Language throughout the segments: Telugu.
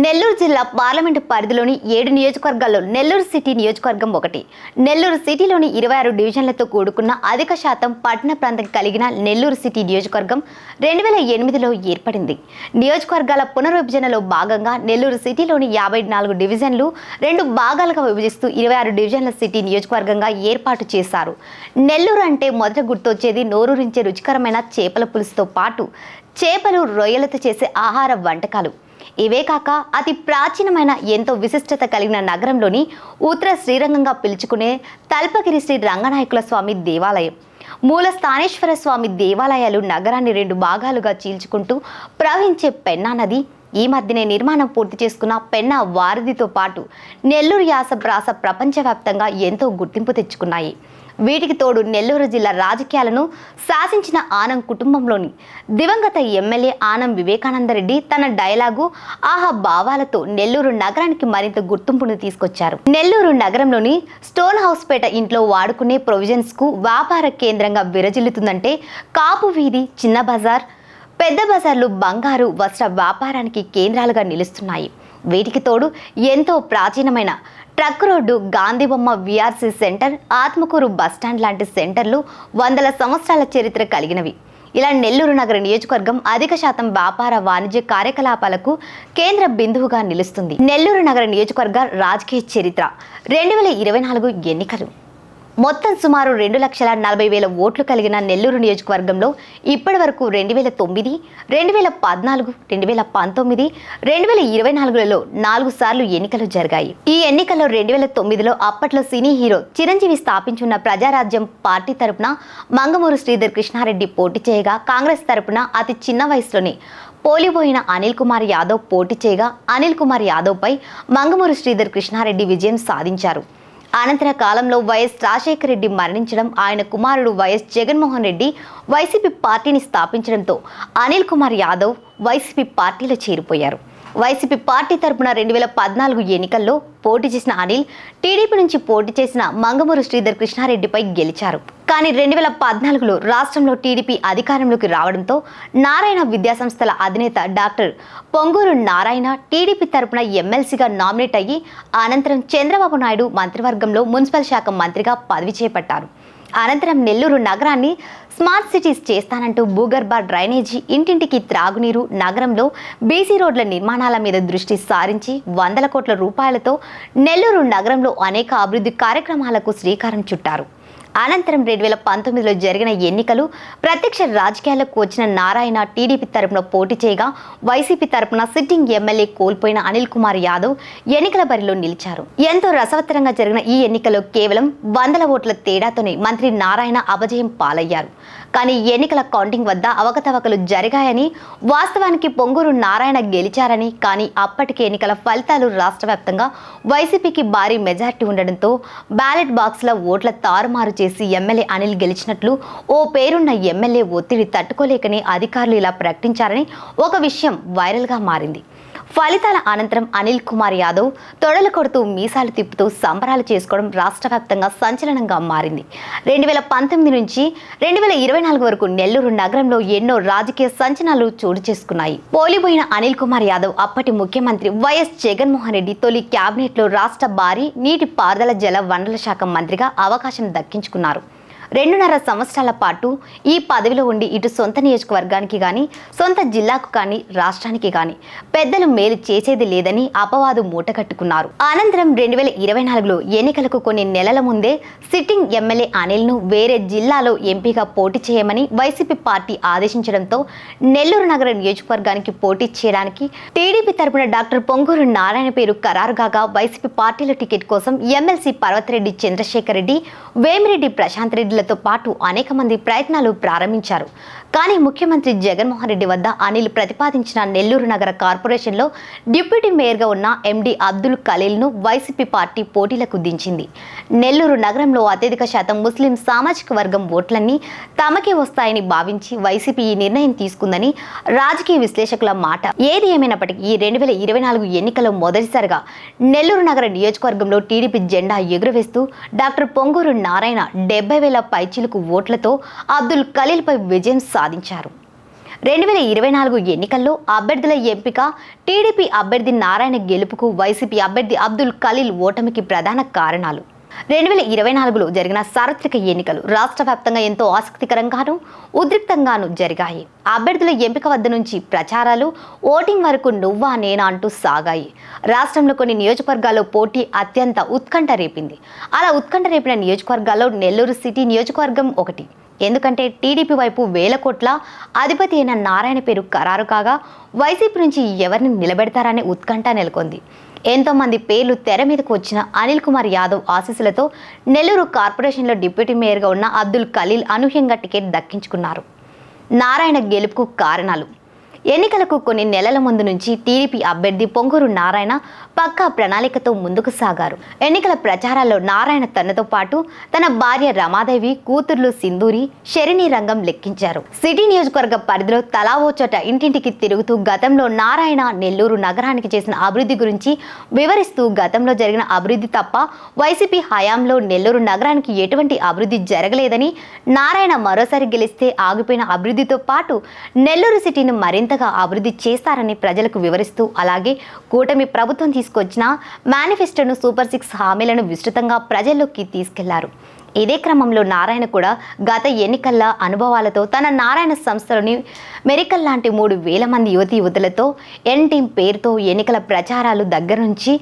నెల్లూరు జిల్లా పార్లమెంటు పరిధిలోని 7 నియోజకవర్గాల్లో నెల్లూరు సిటీ నియోజకవర్గం ఒకటి. నెల్లూరు సిటీలోని 26 డివిజన్లతో కూడుకున్న అధిక శాతం పట్టణ ప్రాంతం కలిగిన నెల్లూరు సిటీ నియోజకవర్గం 2008లో ఏర్పడింది. నియోజకవర్గాల పునర్విభజనలో భాగంగా నెల్లూరు సిటీలోని 54 డివిజన్లు 2 భాగాలుగా విభజిస్తూ 26 డివిజన్ల సిటీ నియోజకవర్గంగా ఏర్పాటు చేశారు. నెల్లూరు అంటే మొదట గుర్తొచ్చేది నోరూరించే రుచికరమైన చేపల పులుసుతో పాటు చేపలు, రొయ్యలతో చేసే ఆహార వంటకాలు. ఇవే కాక అతి ప్రాచీనమైన ఎంతో విశిష్టత కలిగిన నగరంలోని ఉత్తర శ్రీరంగంగా పిలుచుకునే తల్పగిరి శ్రీ రంగనాయకుల స్వామి దేవాలయం, మూల స్థానేశ్వర స్వామి దేవాలయాలు నగరాన్ని 2 భాగాలుగా చీల్చుకుంటూ ప్రవహించే పెన్నా నది, ఈ మధ్యనే నిర్మాణం పూర్తి చేసుకున్న పెన్నా వారధితో పాటు నెల్లూరు యాస ప్రాస ప్రపంచవ్యాప్తంగా ఎంతో గుర్తింపు తెచ్చుకున్నాయి. వీటికి తోడు నెల్లూరు జిల్లా రాజకీయాలను శాసించిన ఆనం కుటుంబంలోని దివంగత ఎమ్మెల్యే ఆనం వివేకానందరెడ్డి తన డైలాగు, ఆహా భావాలతో నెల్లూరు నగరానికి మరింత గుర్తింపును తీసుకొచ్చారు. నెల్లూరు నగరంలోని స్టోన్ హౌస్ పేట ఇంట్లో వాడుకునే ప్రొవిజన్స్ కు వ్యాపార కేంద్రంగా విరజిల్లుతుందంటే కాపు వీధి, చిన్న బజార్, పెద్ద బజార్లు బంగారు వస్త్ర వ్యాపారానికి కేంద్రాలుగా నిలుస్తున్నాయి. వీటికి తోడు ఎంతో ప్రాచీనమైన ట్రక్ రోడ్డు, గాంధీ బొమ్మ విఆర్సీ సెంటర్, ఆత్మకూరు బస్టాండ్ లాంటి సెంటర్లు వందల సంవత్సరాల చరిత్ర కలిగినవి. ఇలా నెల్లూరు నగర నియోజకవర్గం అధిక శాతం వ్యాపార, వాణిజ్య కార్యకలాపాలకు కేంద్ర బిందువుగా నిలుస్తుంది. నెల్లూరు నగర నియోజకవర్గ రాజకీయ చరిత్ర. 2024 ఎన్నికలు. మొత్తం సుమారు 2,40,000 ఓట్లు కలిగిన నెల్లూరు నియోజకవర్గంలో ఇప్పటి వరకు 2009, 2014, 2019, 2024లలో 4 సార్లు ఎన్నికలు జరిగాయి. ఈ ఎన్నికల్లో 2009లో అప్పట్లో సినీ హీరో చిరంజీవి స్థాపించున్న ప్రజారాజ్యం పార్టీ తరపున మంగమూరు శ్రీధర్ కృష్ణారెడ్డి పోటీ చేయగా, కాంగ్రెస్ తరపున అతి చిన్న వయసులోనే పోలిపోయిన అనిల్ కుమార్ యాదవ్ పోటీ చేయగా, అనిల్ కుమార్ యాదవ్పై మంగమూరు శ్రీధర్ కృష్ణారెడ్డి విజయం సాధించారు. అనంతర కాలంలో వైఎస్ రాజశేఖర రెడ్డి మరణించడం, ఆయన కుమారుడు వైఎస్ జగన్మోహన్ రెడ్డి వైసీపీ పార్టీని స్థాపించడంతో అనిల్ కుమార్ యాదవ్ వైసీపీ పార్టీలో చేరిపోయారు. వైసీపీ పార్టీ తరపున 2014 ఎన్నికల్లో పోటీ చేసిన అనిల్ టీడీపీ నుంచి పోటీ చేసిన మంగమూరు శ్రీధర్ కృష్ణారెడ్డిపై గెలిచారు. కానీ 2014లో రాష్ట్రంలో టీడీపీ అధికారంలోకి రావడంతో నారాయణ విద్యాసంస్థల అధినేత డాక్టర్ పొంగూరు నారాయణ టీడీపీ తరపున ఎమ్మెల్సీగా నామినేట్ అయ్యి అనంతరం చంద్రబాబు నాయుడు మంత్రివర్గంలో మున్సిపల్ శాఖ మంత్రిగా పదవి చేపట్టారు. అనంతరం నెల్లూరు నగరాన్ని స్మార్ట్ సిటీస్ చేస్తానంటూ భూగర్భ డ్రైనేజీ, ఇంటింటికి త్రాగునీరు, నగరంలో బీసీ రోడ్ల నిర్మాణాల మీద దృష్టి సారించి 100 కోట్ల రూపాయలతో నెల్లూరు నగరంలో అనేక అభివృద్ధి కార్యక్రమాలకు శ్రీకారం చుట్టారు. అనంతరం 2019లో జరిగిన ఎన్నికలు ప్రత్యక్ష రాజకీయాలకు వచ్చిన నారాయణ టీడీపీ తరపున పోటీ చేయగా, వైసీపీ తరపున సిట్టింగ్ ఎమ్మెల్యే కోల్పోయిన అనిల్ కుమార్ యాదవ్ ఎన్నికల బరిలో నిలిచారు. ఎంతో రసవత్తరంగా జరిగిన ఈ ఎన్నికలో కేవలం 100 ఓట్ల తేడాతోనే మంత్రి నారాయణ అపజయం పాలయ్యారు. కానీ ఎన్నికల కౌంటింగ్ వద్ద అవకతవకలు జరిగాయని, వాస్తవానికి పొంగూరు నారాయణ గెలిచారని, కానీ అప్పటికే ఎన్నికల ఫలితాలు రాష్ట్ర వ్యాప్తంగా వైసీపీకి భారీ మెజార్టీ ఉండడంతో బ్యాలెట్ బాక్స్ల ఓట్ల తారుమారు చేసి ఎమ్మెల్యే అనిల్ గెలిచినట్లు ఓ పేరున్న ఎమ్మెల్యే ఒత్తిడి తట్టుకోలేకనే అధికారులు ఇలా ప్రకటించారని ఒక విషయం వైరల్గా మారింది. ఫలితాల అనంతరం అనిల్ కుమార్ యాదవ్ తొడలు కొడుతూ మీసాలు తిప్పుతూ సంబరాలు చేసుకోవడం రాష్ట్ర వ్యాప్తంగా సంచలనంగా మారింది. 2019 నుంచి 2024 వరకు నెల్లూరు నగరంలో ఎన్నో రాజకీయ సంచలనాలు చోటు చేసుకున్నాయి. పోలిపోయిన అనిల్ కుమార్ యాదవ్ అప్పటి ముఖ్యమంత్రి వైఎస్ జగన్మోహన్ రెడ్డి తొలి క్యాబినెట్లో రాష్ట్ర భారీ నీటి పారుదల జల వనరుల శాఖ మంత్రిగా అవకాశం దక్కించుకున్నారు. 2.5 సంవత్సరాల పాటు ఈ పదవిలో ఉండి ఇటు సొంత నియోజకవర్గానికి కానీ, సొంత జిల్లాకు కానీ, రాష్ట్రానికి కానీ పెద్దలు మేలు చేసేది లేదని అపవాదు మూటకట్టుకున్నారు. అనంతరం 2024లో ఎన్నికలకు కొన్ని నెలల ముందే సిట్టింగ్ ఎమ్మెల్యే అనిల్ను వేరే జిల్లాలో ఎంపీగా పోటీ చేయమని వైసీపీ పార్టీ ఆదేశించడంతో నెల్లూరు నగర నియోజకవర్గానికి పోటీ చేయడానికి టీడీపీ తరపున డాక్టర్ పొంగూరు నారాయణ పేరు ఖరారుగా వైసీపీ పార్టీల టికెట్ కోసం ఎమ్మెల్సీ పర్వతిరెడ్డి చంద్రశేఖర్ రెడ్డి, వేమిరెడ్డి ప్రశాంత్ రెడ్డి తో పాటు అనేక మంది ప్రయత్నాలు ప్రారంభించారు. కానీ ముఖ్యమంత్రి జగన్మోహన్ రెడ్డి వద్ద అనిల్ ప్రతిపాదించిన నెల్లూరు నగర కార్పొరేషన్లో డిప్యూటీ మేయర్గా ఉన్న ఎండి అబ్దుల్ ఖలీల్ను వైసీపీ పార్టీ పోటీలకు దించింది. నెల్లూరు నగరంలో అత్యధిక శాతం ముస్లిం సామాజిక వర్గం ఓట్లన్నీ తమకే వస్తాయని భావించి వైసీపీ ఈ నిర్ణయం తీసుకుందని రాజకీయ విశ్లేషకుల మాట. ఏది ఏమైనప్పటికీ 2024 ఎన్నికల్లో మొదటిసారిగా నెల్లూరు నగర నియోజకవర్గంలో టీడీపీ జెండా ఎగురవేస్తూ డాక్టర్ పొంగూరు నారాయణ 70,000 పైచిలుకు ఓట్లతో అబ్దుల్ ఖలీల్పై విజయం సాధించారు. 2024 ఎన్నికల్లో అభ్యర్థుల ఎంపిక, టీడీపీ అభ్యర్థి నారాయణ గెలుపుకు వైసీపీ అభ్యర్థి అబ్దుల్ ఖలీల్ ఓటమికి ప్రధాన కారణాలు. 2024లో జరిగిన సార్వత్రిక ఎన్నికలు రాష్ట్ర వ్యాప్తంగా ఎంతో ఆసక్తికరంగానూ ఉద్రిక్తంగానూ జరిగాయి. అభ్యర్థుల ఎంపిక వద్ద నుంచి ప్రచారాలు, ఓటింగ్ వరకు నువ్వా నేనా అంటూ సాగాయి. రాష్ట్రంలో కొన్ని నియోజకవర్గాల్లో పోటీ అత్యంత ఉత్కంఠ రేపింది. అలా ఉత్కంఠ రేపిన నియోజకవర్గాల్లో నెల్లూరు సిటీ నియోజకవర్గం ఒకటి. ఎందుకంటే టీడీపీ వైపు వేల కోట్ల అధిపతి అయిన నారాయణ పేరు ఖరారు కాగా వైసీపీ నుంచి ఎవరిని నిలబెడతారనే ఉత్కంఠ నెలకొంది. ఎంతోమంది పేర్లు తెర మీదకు వచ్చిన అనిల్ కుమార్ యాదవ్ ఆశీస్సులతో నెల్లూరు కార్పొరేషన్లో డిప్యూటీ మేయర్గా ఉన్న అబ్దుల్ ఖలీల్ అనూహ్యంగా టికెట్ దక్కించుకున్నారు. నారాయణ గెలుపుకు కారణాలు. ఎన్నికలకు కొన్ని నెలల ముందు నుంచి టీడీపీ అభ్యర్థి పొంగూరు నారాయణ పక్కా ప్రణాళికతో ముందుకు సాగారు. ఎన్నికల ప్రచారాల్లో నారాయణ తనతో పాటు తన భార్య రమాదేవి, కూతుర్లు సింధూరి, శరణి రంగం లెక్కించారు. సిటీ నియోజకవర్గ పరిధిలో తలా ఓ చోట ఇంటింటికి తిరుగుతూ గతంలో నారాయణ నెల్లూరు నగరానికి చేసిన అభివృద్ధి గురించి వివరిస్తూ గతంలో జరిగిన అభివృద్ధి తప్ప వైసీపీ హయాంలో నెల్లూరు నగరానికి ఎటువంటి అభివృద్ధి జరగలేదని, నారాయణ మరోసారి గెలిస్తే ఆగిపోయిన అభివృద్ధితో పాటు నెల్లూరు సిటీని మరింతగా అభివృద్ధి చేస్తారని ప్రజలకు వివరిస్తూ, అలాగే కూటమి ప్రభుత్వం తీసుకొచ్చిన మేనిఫెస్టోను సూపర్ 6 హామీలను విస్తృతంగా ప్రజల్లోకి తీసుకెళ్లారు. ఇదే క్రమంలో నారాయణ కూడా గత ఎన్నికల అనుభవాలతో తన నారాయణ సంస్థలోని మెరికల్ లాంటి 3,000 మంది యువతీయువతులతో ఎన్ టీమ్ పేరుతో ఎన్నికల ప్రచారాలు దగ్గర నుంచి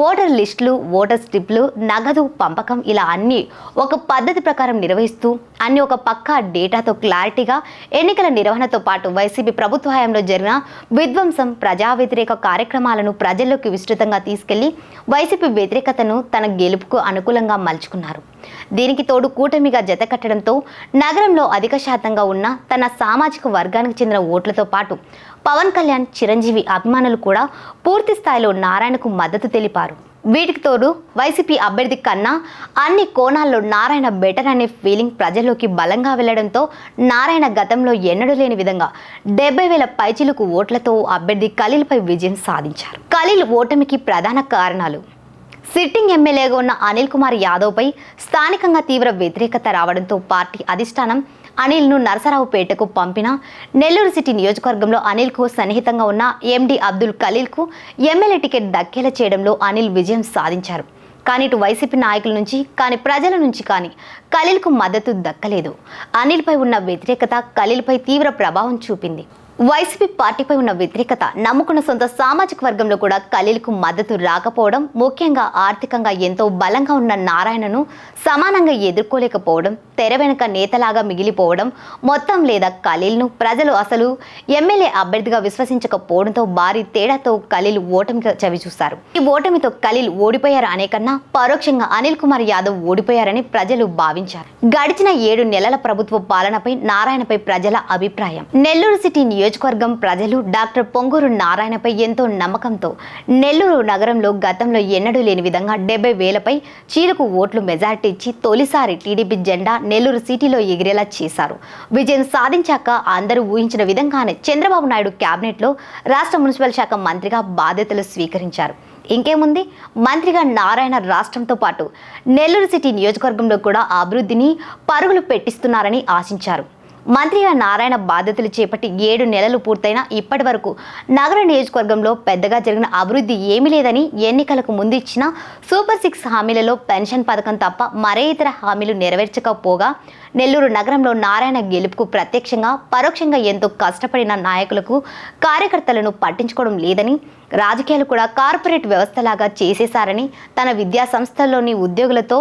ఓటర్ లిస్టులు, ఓటర్ స్లిప్లు, నగదు పంపకం ఇలా అన్ని ఒక పద్ధతి ప్రకారం నిర్వహిస్తూ అన్ని ఒక పక్కా డేటాతో క్లారిటీగా ఎన్నికల నిర్వహణతో పాటు వైసీపీ ప్రభుత్వ హయాంలో జరిగిన విధ్వంసం, ప్రజా వ్యతిరేక కార్యక్రమాలను ప్రజల్లోకి విస్తృతంగా తీసుకెళ్లి వైసీపీ వ్యతిరేకతను తన గెలుపుకు అనుకూలంగా మలుచుకున్నారు. దీనికి తోడు కూటమిగా జత కట్టడంతో నగరంలో అధిక శాతంగా ఉన్న తన సామాజిక వర్గానికి చెందిన ఓట్లతో పాటు పవన్ కళ్యాణ్, చిరంజీవి అభిమానులు కూడా పూర్తి స్థాయిలో నారాయణకు మద్దతు తెలిపారు. వీటికి తోడు వైసీపీ అభ్యర్థి కన్నా అన్ని కోణాల్లో నారాయణ బెటర్ అనే ఫీలింగ్ ప్రజల్లోకి బలంగా వెళ్లడంతో నారాయణ గతంలో ఎన్నడూ లేని విధంగా 70,000 పైచిలుకు ఓట్లతో అభ్యర్థి ఖలీల్పై విజయం సాధించారు. ఖలీల్ ఓటమికి ప్రధాన కారణాలు. సిట్టింగ్ ఎమ్మెల్యేగా ఉన్న అనిల్ కుమార్ యాదవ్పై స్థానికంగా తీవ్ర వ్యతిరేకత రావడంతో పార్టీ అధిష్టానం అనిల్ను నరసరావుపేటకు పంపిన నెల్లూరు సిటీ నియోజకవర్గంలో అనిల్కు సన్నిహితంగా ఉన్న ఎండి అబ్దుల్ ఖలీల్కు ఎమ్మెల్యే టికెట్ దక్కేలా చేయడంలో అనిల్ విజయం సాధించారు. కానీ ఇటు వైసీపీ నాయకుల నుంచి కానీ ప్రజల నుంచి కానీ ఖలీల్కు మద్దతు దక్కలేదు. అనిల్పై ఉన్న వ్యతిరేకత ఖలీల్పై తీవ్ర ప్రభావం చూపింది. వైసీపీ పార్టీపై ఉన్న వ్యతిరేకత నమ్ముకున్న సొంత సామాజిక వర్గంలో కూడా ఖలీల్కు మద్దతు రాకపోవడం, ముఖ్యంగా ఆర్థికంగా ఎంతో బలంగా ఉన్న నారాయణను సమానంగా ఎదుర్కోలేకపోవడం, తెర వెనుక నేతలాగా మిగిలిపోవడం, మొత్తం లేదా ఖలీల్ను ప్రజలు అసలు ఎమ్మెల్యే అభ్యర్థిగా విశ్వసించకపోవడంతో భారీ తేడాతో ఖలీల్ ఓటమిగా చవిచూశారు. ఈ ఓటమితో ఖలీల్ ఓడిపోయారు అనే కన్నా పరోక్షంగా అనిల్ కుమార్ యాదవ్ ఓడిపోయారని ప్రజలు భావించారు. గడిచిన 7 నెలల ప్రభుత్వ పాలనపై నారాయణపై ప్రజల అభిప్రాయం. నెల్లూరు సిటీ నియోజకవర్గం ప్రజలు డాక్టర్ పొంగూరు నారాయణపై ఎంతో నమ్మకంతో నెల్లూరు నగరంలో గతంలో ఎన్నడూ లేని విధంగా 70,000 చీలకు ఓట్లు మెజారిటీ ఇచ్చి తొలిసారి టీడీపీ జెండా నెల్లూరు సిటీలో ఎగిరేలా చేశారు. విజయం సాధించాక అందరూ ఊహించిన విధంగానే చంద్రబాబు నాయుడు క్యాబినెట్లో రాష్ట్ర మున్సిపల్ శాఖ మంత్రిగా బాధ్యతలు స్వీకరించారు. ఇంకేముంది, మంత్రిగా నారాయణ రాష్ట్రంతో పాటు నెల్లూరు సిటీ నియోజకవర్గంలో కూడా అభివృద్ధిని పరుగులు పెట్టిస్తున్నారని ఆశించారు. మంత్రిగా నారాయణ బాధ్యతలు చేపట్టి 7 నెలలు పూర్తయినా ఇప్పటి వరకు నగర నియోజకవర్గంలో పెద్దగా జరిగిన అభివృద్ధి ఏమీ లేదని, ఎన్నికలకు ముందు ఇచ్చిన సూపర్ 6 హామీలలో పెన్షన్ పథకం తప్ప మరే ఇతర హామీలు నెరవేర్చకపోగా నెల్లూరు నగరంలో నారాయణ గెలుపుకు ప్రత్యక్షంగా పరోక్షంగా ఎంతో కష్టపడిన నాయకులకు, కార్యకర్తలను పట్టించుకోవడం లేదని, రాజకీయాలు కూడా కార్పొరేట్ వ్యవస్థలాగా చేసేశారని, తన విద్యా సంస్థల్లోని ఉద్యోగులతో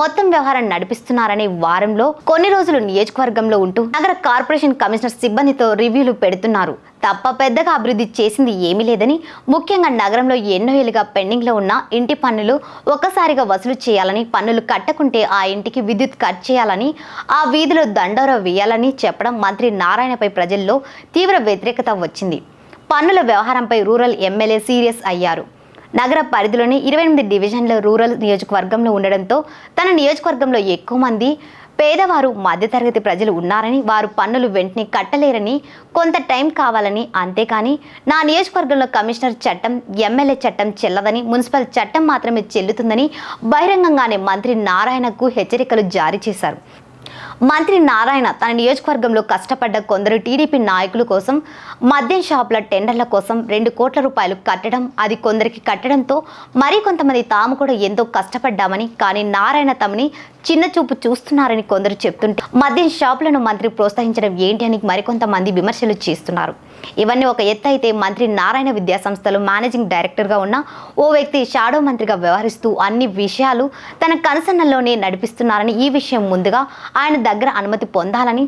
మొత్తం వ్యవహారం నడిపిస్తున్నారని, వారంలో కొన్ని రోజులు నియోజకవర్గంలో ఉంటూ నగర కార్పొరేషన్ కమిషనర్ సిబ్బందితో రివ్యూలు పెడుతున్నారు తప్ప పెద్దగా అభివృద్ధి చేసింది ఏమీ లేదని, ముఖ్యంగా నగరంలో ఎన్నో ఏళ్లుగా పెండింగ్లో ఉన్న ఇంటి పన్నులు ఒక్కసారిగా వసూలు చేయాలని, పన్నులు కట్టకుంటే ఆ ఇంటికి విద్యుత్ కట్ చేయాలని, ఆ వీధిలో దండోరా వేయాలని చెప్పడం మంత్రి నారాయణపై ప్రజల్లో తీవ్ర వ్యతిరేకత వచ్చింది. పన్నుల వ్యవహారంపై రూరల్ ఎమ్మెల్యే సీరియస్ అయ్యారు. నగర పరిధిలోని 28 డివిజన్ల రూరల్ నియోజకవర్గంలో ఉండడంతో తన నియోజకవర్గంలో ఎక్కువ మంది పేదవారు, మధ్యతరగతి ప్రజలు ఉన్నారని, వారు పన్నులు వెంటనే కట్టలేరని, కొంత టైం కావాలని, అంతేకాని నా నియోజకవర్గంలో కమిషనర్ చట్టం, ఎమ్మెల్యే చట్టం చెల్లదని, మున్సిపల్ చట్టం మాత్రమే చెల్లుతుందని బహిరంగంగానే మంత్రి నారాయణకు హెచ్చరికలు జారీ చేశారు. మంత్రి నారాయణ తన నియోజకవర్గంలో కష్టపడ్డ కొందరు టీడీపీ నాయకుల కోసం మద్యం షాపుల టెండర్ల కోసం 2 కోట్ల రూపాయలు కట్టడం, అది కొందరికి కట్టడంతో మరికొంతమంది తాము కూడా ఎంతో కష్టపడ్డామని, కానీ నారాయణ తమని చిన్న చూపు చూస్తున్నారని కొందరు చెప్తుంటే మద్యం షాపులను మంత్రి ప్రోత్సహించడం ఏంటి అని మరికొంతమంది విమర్శలు చేస్తున్నారు. ఇవన్నీ ఒక ఎత్తు అయితే, మంత్రి నారాయణ విద్యా సంస్థలో మేనేజింగ్ డైరెక్టర్గా ఉన్న ఓ వ్యక్తి షాడో మంత్రిగా వ్యవహరిస్తూ అన్ని విషయాలు తన కనుసన్నల్లోనే నడిపిస్తున్నారని, ఈ విషయం ముందుగా ఆయన దగ్గర అనుమతి పొందాలని,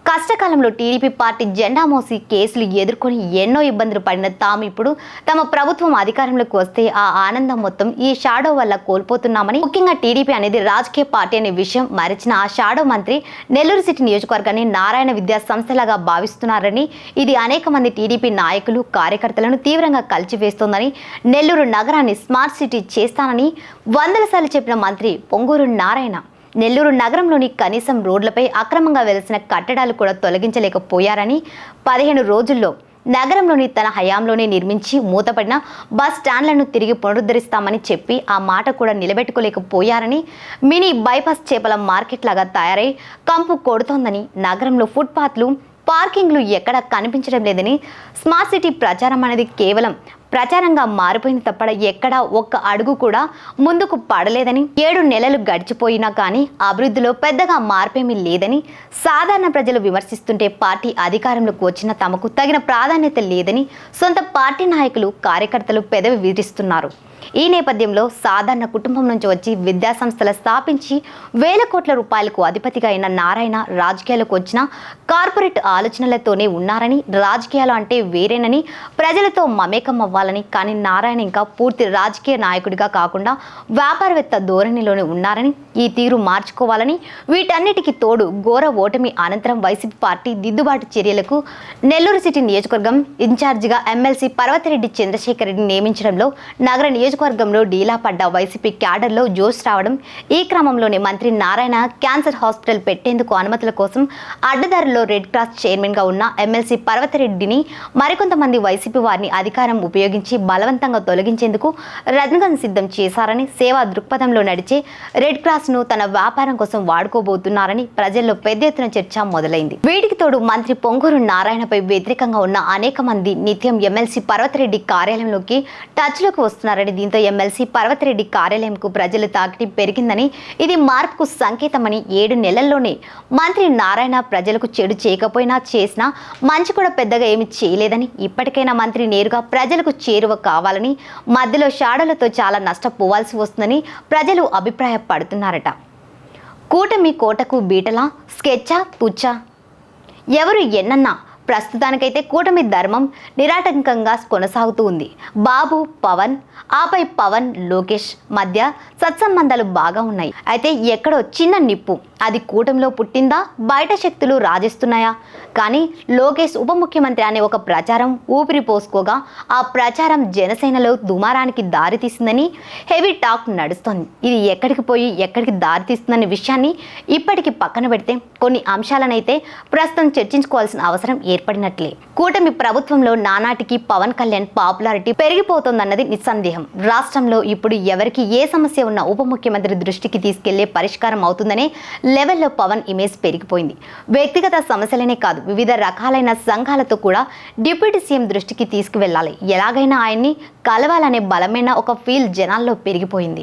కష్టకాలంలో టీడీపీ పార్టీ జెండా మోసి కేసులు ఎదుర్కొని ఎన్నో ఇబ్బందులు పడిన తాము ఇప్పుడు తమ ప్రభుత్వం అధికారంలోకి వస్తే ఆ ఆనందం మొత్తం ఈ షాడో వల్ల కోల్పోతున్నామని, ముఖ్యంగా టీడీపీ అనేది రాజకీయ పార్టీ అనే విషయం మరిచిన ఆ షాడో మంత్రి నెల్లూరు సిటీ నియోజకవర్గాన్ని నారాయణ విద్యా సంస్థలాగా భావిస్తున్నారని, ఇది అనేక మంది టీడీపీ నాయకులు కార్యకర్తలను తీవ్రంగా కలిచివేస్తోందని, నెల్లూరు నగరాన్ని స్మార్ట్ సిటీ చేస్తానని వందల సార్లు చెప్పిన మంత్రి పొంగూరు నారాయణ నెల్లూరు నగరంలోని కనీసం రోడ్లపై అక్రమంగా వెలిసిన కట్టడాలు కూడా తొలగించలేకపోయారని, 15 రోజుల్లో నగరంలోని తన హయాంలోనే నిర్మించి మూతపడిన బస్ స్టాండ్లను తిరిగి పునరుద్ధరిస్తామని చెప్పి ఆ మాట కూడా నిలబెట్టుకోలేకపోయారని, మినీ బైపాస్ చేపల మార్కెట్ లాగా తయారై కంపు కొడుతోందని, నగరంలో ఫుట్పాత్లు పార్కింగ్లు ఎక్కడా కనిపించడం లేదని, స్మార్ట్ సిటీ ప్రచారం అనేది కేవలం ప్రచారంగా మారిపోయింది తప్ప ఎక్కడా ఒక్క అడుగు కూడా ముందుకు పడలేదని, 7 నెలలు గడిచిపోయినా కానీ అభివృద్ధిలో పెద్దగా మార్పేమీ లేదని సాధారణ ప్రజలు విమర్శిస్తుంటే, పార్టీ అధికారంలోకి వచ్చిన తమకు తగిన ప్రాధాన్యత లేదని సొంత పార్టీ నాయకులు కార్యకర్తలు పెదవి విధిస్తున్నారు. ఈ నేపథ్యంలో సాధారణ కుటుంబం నుంచి వచ్చి విద్యా సంస్థలు స్థాపించి వేల కోట్ల రూపాయలకు అధిపతిగా అయిన నారాయణ రాజకీయాలకు వచ్చిన కార్పొరేట్ ఆలోచనలతోనే ఉన్నారని, రాజకీయాలు అంటే వేరేనని, ప్రజలతో మమేకం అవ్వాలని, కానీ నారాయణ ఇంకా పూర్తి రాజకీయ నాయకుడిగా కాకుండా వ్యాపారవేత్త ధోరణిలోనే ఉన్నారని, ఈ తీరు మార్చుకోవాలని, వీటన్నిటికీ తోడు ఘోర ఓటమి అనంతరం వైసీపీ పార్టీ దిద్దుబాటు చర్యలకు నెల్లూరు సిటీ నియోజకవర్గం ఇన్ఛార్జిగా ఎమ్మెల్సీ పర్వతిరెడ్డి చంద్రశేఖర్ రెడ్డి నియమించడంలో నగర నియోజకవర్గంలో డీలా పడ్డ వైసీపీ క్యాడర్లో జోష్ రావడం, ఈ క్రమంలోనే మంత్రి నారాయణ క్యాన్సర్ హాస్పిటల్ పెట్టేందుకు అనుమతుల కోసం అడ్డదారుల్లో రెడ్ క్రాస్ చైర్మన్గా ఉన్న ఎమ్మెల్సీ పర్వతిరెడ్డిని మరికొంతమంది వైసీపీ వారిని అధికారం ఉపయోగించి బలవంతంగా తొలగించేందుకు రంగం సిద్ధం చేశారని, సేవా దృక్పథంలో నడిచే రెడ్ క్రాస్ను తన వ్యాపారం కోసం వాడుకోబోతున్నారని ప్రజల్లో పెద్ద ఎత్తున చర్చ మొదలైంది. వీటికి తోడు మంత్రి పొంగూరు నారాయణపై వ్యతిరేకంగా ఉన్న అనేక మంది నిత్యం ఎమ్మెల్సీ పర్వతిరెడ్డి కార్యాలయంలోకి టచ్లోకి వస్తున్నారని, దీంతో ఎమ్మెల్సీ పర్వతిరెడ్డి కార్యాలయంకు ప్రజల తాకిడి పెరిగిందని, ఇది మార్పుకు సంకేతమని, 7 నెలల్లోనే మంత్రి నారాయణ ప్రజలకు చెడు చేయకపోయినా చేసినా మంచి కూడా పెద్దగా ఏమీ చేయలేదని, ఇప్పటికైనా మంత్రి నేరుగా ప్రజలకు చేరువ కావాలని, మధ్యలో షాడోలతో చాలా నష్టపోవాల్సి వస్తుందని ప్రజలు అభిప్రాయపడుతున్నారట. కూటమి కోటకు బీటలా, స్కెచ్చా తుచ్చా, ఎవరు ఎన్నన్నా ప్రస్తుతానికైతే కూటమి ధర్మం నిరాటంకంగా కొనసాగుతూ ఉంది. బాబు పవన్, ఆపై పవన్ లోకేష్ మధ్య సత్సంబంధాలు బాగా ఉన్నాయి. అయితే ఎక్కడో చిన్న నిప్పు, అది కూటమిలో పుట్టిందా, బయట శక్తులు రాజేస్తున్నాయా? కానీ లోకేష్ ఉప ముఖ్యమంత్రి అనే ఒక ప్రచారం ఊపిరి పోసుకోగా, ఆ ప్రచారం జనసేనలో దుమారానికి దారితీసిందని హెవీ టాక్ నడుస్తోంది. ఇది ఎక్కడికి పోయి ఎక్కడికి దారితీస్తుందనే విషయాన్ని ఇప్పటికీ పక్కన పెడితే, కొన్ని అంశాలనైతే ప్రస్తుతం చర్చించుకోవాల్సిన అవసరం ఏర్పడినట్లే. కూటమి ప్రభుత్వంలో నానాటికి పవన్ కళ్యాణ్ పాపులారిటీ పెరిగిపోతోందన్నది నిస్సందేహం. రాష్ట్రంలో ఇప్పుడు ఎవరికి ఏ సమస్య ఉన్నా ఉప ముఖ్యమంత్రి దృష్టికి తీసుకెళ్లే పరిష్కారం అవుతుందనే లెవెల్లో పవన్ ఇమేజ్ పెరిగిపోయింది. వ్యక్తిగత సమస్యలనే కాదు, వివిధ రకాలైన సంఘాలతో కూడా డిప్యూటీ సీఎం దృష్టికి తీసుకువెళ్లాలి, ఎలాగైనా ఆయన్ని కలవాలనే బలమైన ఒక ఫీల్ జనాల్లో పెరిగిపోయింది.